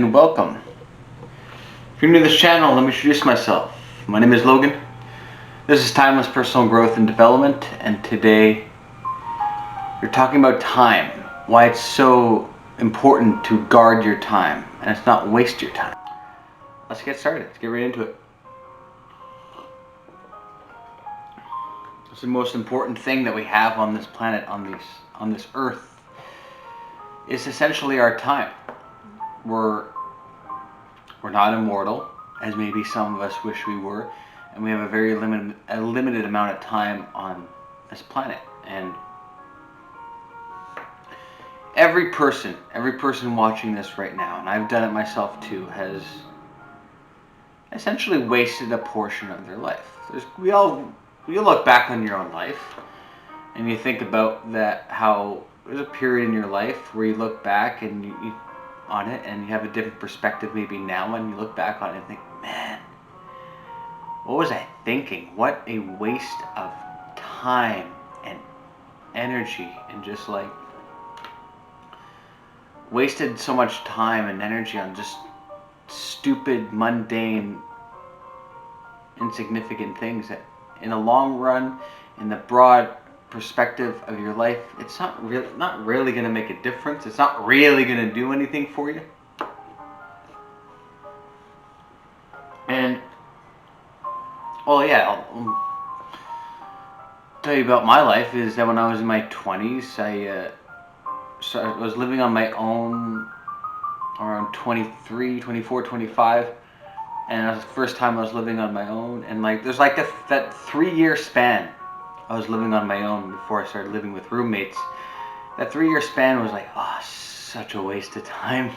and welcome. If you're new to this channel, let me introduce myself. My name is Logan. This is Timeless Personal Growth and Development, and today we're talking about time. Why it's so important to guard your time, and it's not waste your time. Let's get started. Let's get right into it. It's the most important thing that we have on this planet, on this earth, is essentially our time. We're not immortal, as maybe some of us wish we were, and we have a very limited amount of time on this planet. And every person watching this right now, and I've done it myself too, has essentially wasted a portion of their life. You look back on your own life, and you think about that, how there's a period in your life where you look back and you on it and you have a different perspective maybe now, and you look back on it and think, man, what was I thinking? What a waste of time and energy, and just like wasted so much time and energy on just stupid, mundane, insignificant things that in the long run, in the broad perspective of your life, it's not really going to make a difference. It's not really going to do anything for you. And well, yeah, I'll tell you about my life. Is that when I was in my 20s, I was living on my own around 23, 24, 25. And that was the first time I was living on my own. And like, there's like that 3-year span I was living on my own before I started living with roommates. That 3-year span was like, oh, such a waste of time.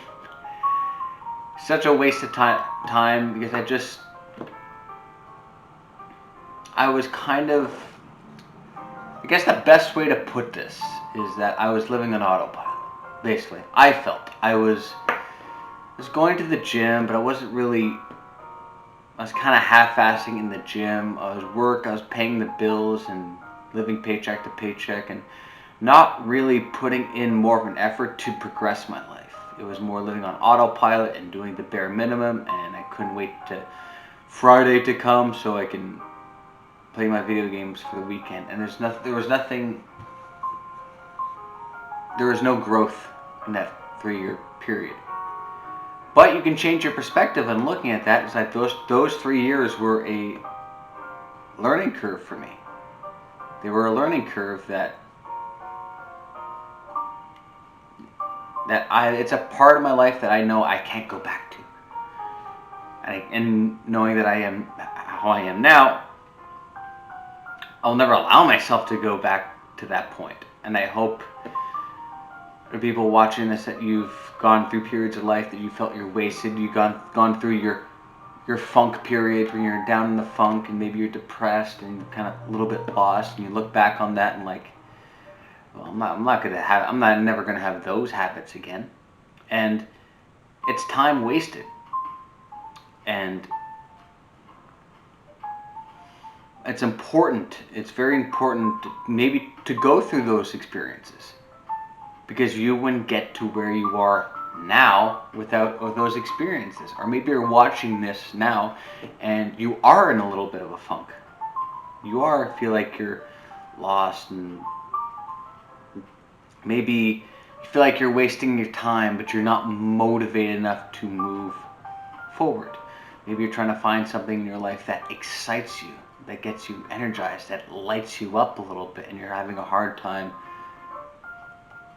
Such a waste of time, because I was kind of, I guess the best way to put this is that I was living on autopilot, basically. I felt I was going to the gym, but I was kind of half-assing in the gym. I was paying the bills and living paycheck to paycheck, and not really putting in more of an effort to progress my life. It was more living on autopilot and doing the bare minimum, and I couldn't wait to Friday to come so I can play my video games for the weekend. And there was no growth in that 3-year period. But you can change your perspective on looking at that. It's like those 3 years were a learning curve for me. They were a learning curve that it's a part of my life that I know I can't go back to. And knowing that I am how I am now, I'll never allow myself to go back to that point. And I hope the people watching this, that you've gone through periods of life that you felt you're wasted. You've gone through your funk period when you're down in the funk, and maybe you're depressed and kind of a little bit lost, and you look back on that and like, well, I'm never gonna have those habits again. And it's time wasted. And it's very important maybe to go through those experiences, because you wouldn't get to where you are now without those experiences. Or maybe you're watching this now and you are in a little bit of a funk. Feel like you're lost, and maybe you feel like you're wasting your time, but you're not motivated enough to move forward. Maybe you're trying to find something in your life that excites you, that gets you energized, that lights you up a little bit, and you're having a hard time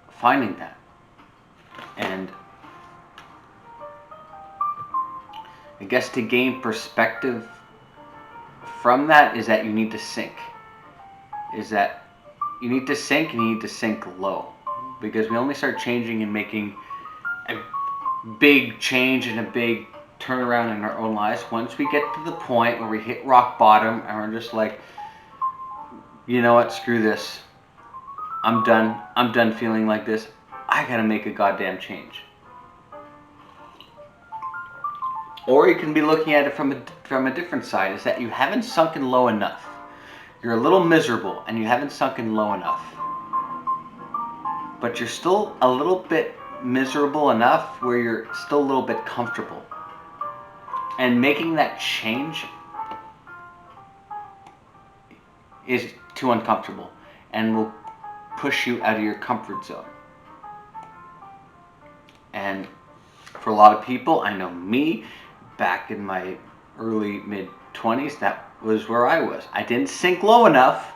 finding that. And I guess to gain perspective from that is that you need to sink. You need to sink low. Because we only start changing and making a big change and a big turnaround in our own lives once we get to the point where we hit rock bottom and we're just like, you know what, screw this. I'm done feeling like this. I gotta make a goddamn change. Or you can be looking at it from a different side, is that you haven't sunken low enough. You're a little miserable and you haven't sunken low enough. But you're still a little bit miserable enough where you're still a little bit comfortable. And making that change is too uncomfortable and will push you out of your comfort zone. And for a lot of people, I know me, back in my early mid-20s, that was where I was. I didn't sink low enough,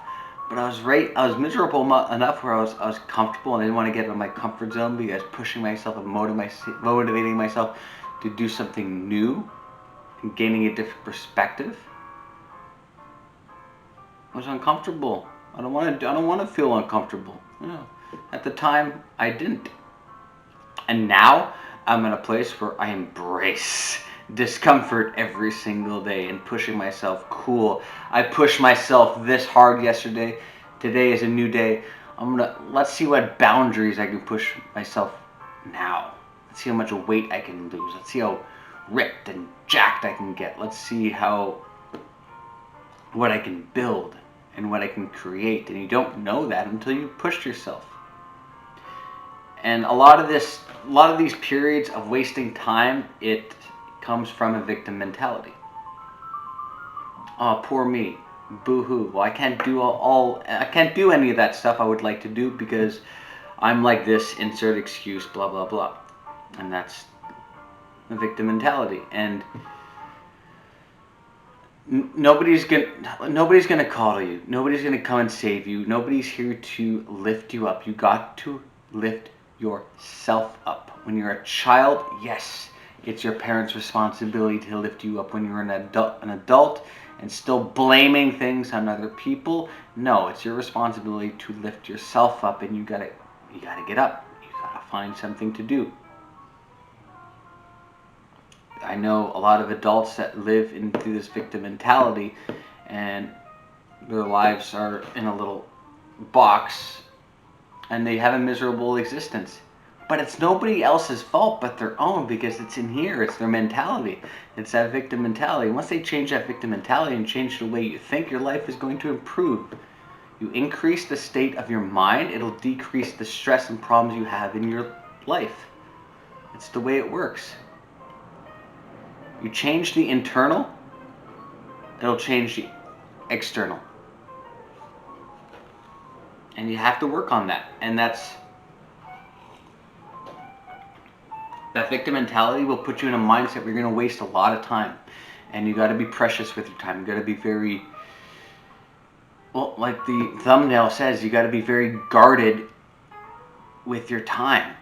but I was miserable enough where I was comfortable, and I didn't want to get out of my comfort zone because pushing myself and motivating myself to do something new and gaining a different perspective was uncomfortable. I don't want to feel uncomfortable. No. At the time, I didn't. And now I'm in a place where I embrace discomfort every single day and pushing myself cool. I pushed myself this hard yesterday. Today is a new day. Let's see what boundaries I can push myself now. Let's see how much weight I can lose. Let's see how ripped and jacked I can get. Let's see what I can build and what I can create. And you don't know that until you push yourself. And a lot of these periods of wasting time, it comes from a victim mentality. Oh, poor me. Boo-hoo. Well, I can't do any of that stuff I would like to do because I'm like this, insert excuse, blah, blah, blah. And that's the victim mentality. And nobody's gonna call you. Nobody's gonna come and save you. Nobody's here to lift you up. You got to lift yourself up. When you're a child, yes, it's your parents' responsibility to lift you up. When you're an adult and still blaming things on other people, no, it's your responsibility to lift yourself up, and you gotta get up. You gotta find something to do. I know a lot of adults that live into this victim mentality, and their lives are in a little box, and they have a miserable existence. But it's nobody else's fault but their own, because it's in here. It's their mentality. It's that victim mentality. Once they change that victim mentality and change the way you think, your life is going to improve. You increase the state of your mind, it'll decrease the stress and problems you have in your life. It's the way it works. You change the internal, it'll change the external. And you have to work on that. And that victim mentality will put you in a mindset where you're going to waste a lot of time. And you got to be precious with your time. You got to be very, well, like the thumbnail says, you got to be very guarded with your time.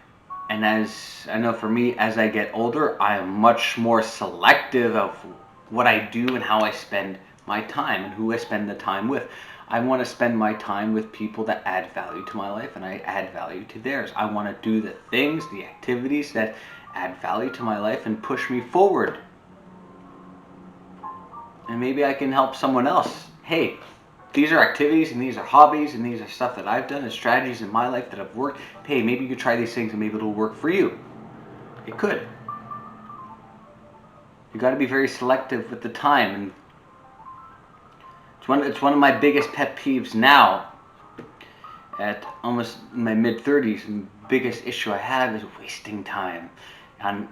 And as I know, for me, as I get older, I am much more selective of what I do and how I spend my time and who I spend the time with. I want to spend my time with people that add value to my life, and I add value to theirs. I want to do the things, the activities that add value to my life and push me forward. And maybe I can help someone else. Hey, these are activities and these are hobbies and these are stuff that I've done and strategies in my life that have worked. Hey, maybe you could try these things and maybe it'll work for you. It could. You got to be very selective with the time. And it's one of my biggest pet peeves now at almost my mid-30s. And the biggest issue I have is wasting time on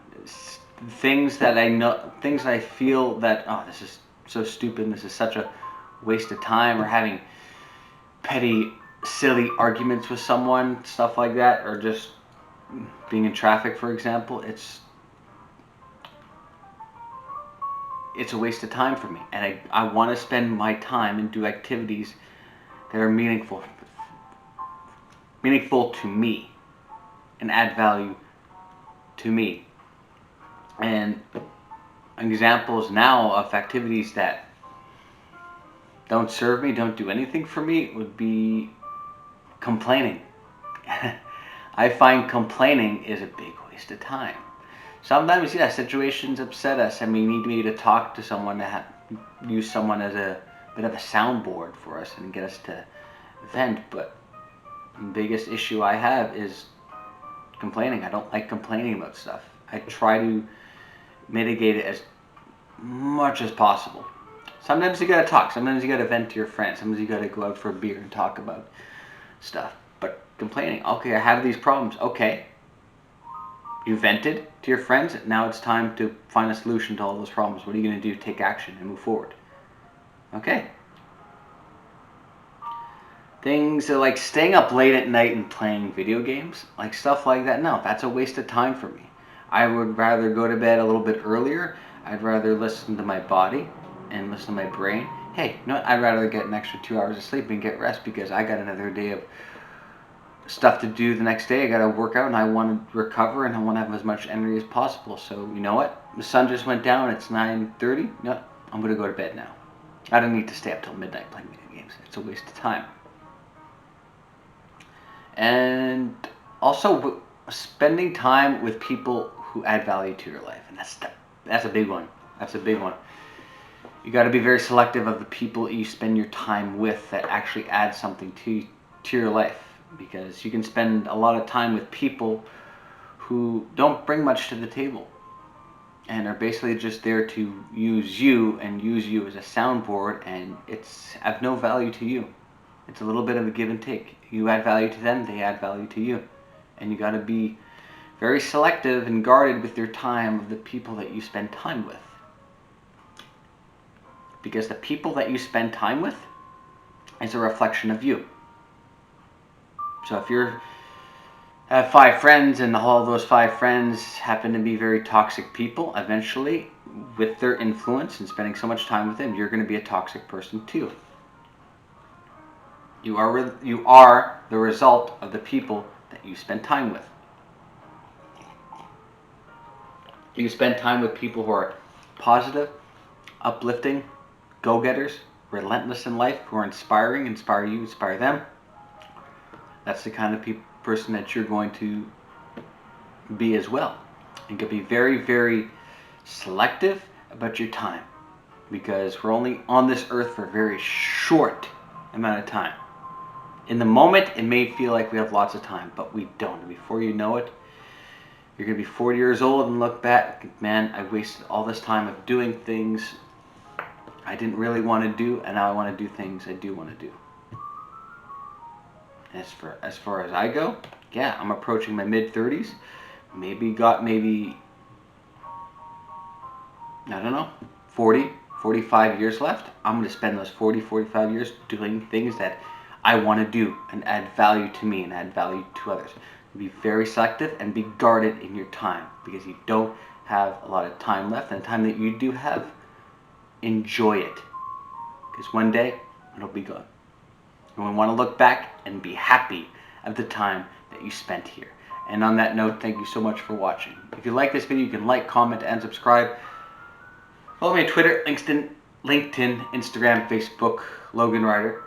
things that I feel that, oh, this is so stupid, this is such a waste of time, or having petty, silly arguments with someone, stuff like that, or just being in traffic, for example. It's a waste of time for me, and I want to spend my time and do activities that are meaningful to me and add value to me. And examples now of activities that don't serve me, don't do anything for me, would be complaining. I find complaining is a big waste of time. Sometimes, yeah, situations upset us and we need to talk to someone, to use someone as a bit of a soundboard for us and get us to vent. But the biggest issue I have is complaining. I don't like complaining about stuff. I try to mitigate it as much as possible. Sometimes you gotta talk. Sometimes you gotta vent to your friends. Sometimes you gotta go out for a beer and talk about stuff. But complaining, okay, I have these problems. Okay, You vented to your friends. Now it's time to find a solution to all those problems. What are you going to do? Take action and move forward. Okay. Things like staying up late at night and playing video games, like stuff like that. No, that's a waste of time for me. I would rather go to bed a little bit earlier. I'd rather listen to my body and listen to my brain. Hey, no, I'd rather get an extra 2 hours of sleep and get rest because I got another day of stuff to do the next day. I got to work out and I want to recover and I want to have as much energy as possible. So you know what? The sun just went down. It's 9:30. No, I'm going to go to bed now. I don't need to stay up till midnight playing video games. It's a waste of time. And also spending time with people who add value to your life. And that's a big one. That's a big one. You got to be very selective of the people you spend your time with that actually add something to your life. Because you can spend a lot of time with people who don't bring much to the table and are basically just there to use you and use you as a soundboard, and it's of no value to you. It's a little bit of a give and take. You add value to them, they add value to you. And you got to be very selective and guarded with your time of the people that you spend time with. Because the people that you spend time with is a reflection of you. So if you have 5 friends and all those 5 friends happen to be very toxic people, eventually, with their influence and spending so much time with them, you're going to be a toxic person too. You are the result of the people that you spend time with. You spend time with people who are positive, uplifting, go-getters, relentless in life, who are inspiring, inspire you, inspire them. That's the kind of person that you're going to be as well. You can be very, very selective about your time because we're only on this earth for a very short amount of time. In the moment, it may feel like we have lots of time, but we don't. Before you know it, you're going to be 40 years old and look back, man, I wasted all this time of doing things I didn't really want to do, and now I want to do things I do want to do. As far as I go, yeah, I'm approaching my mid-30s. Maybe I don't know, 40, 45 years left. I'm going to spend those 40, 45 years doing things that I want to do and add value to me and add value to others. Be very selective and be guarded in your time because you don't have a lot of time left, and the time that you do have, enjoy it because one day it'll be gone. And we want to look back and be happy of the time that you spent here. And on that note, thank you so much for watching. If you like this video, you can like, comment, and subscribe. Follow me on Twitter, LinkedIn, Instagram, Facebook, Logan Ryder.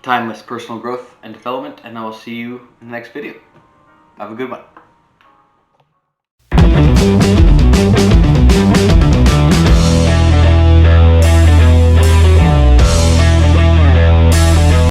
Timeless personal growth and development, and I will see you in the next video. Have a good one.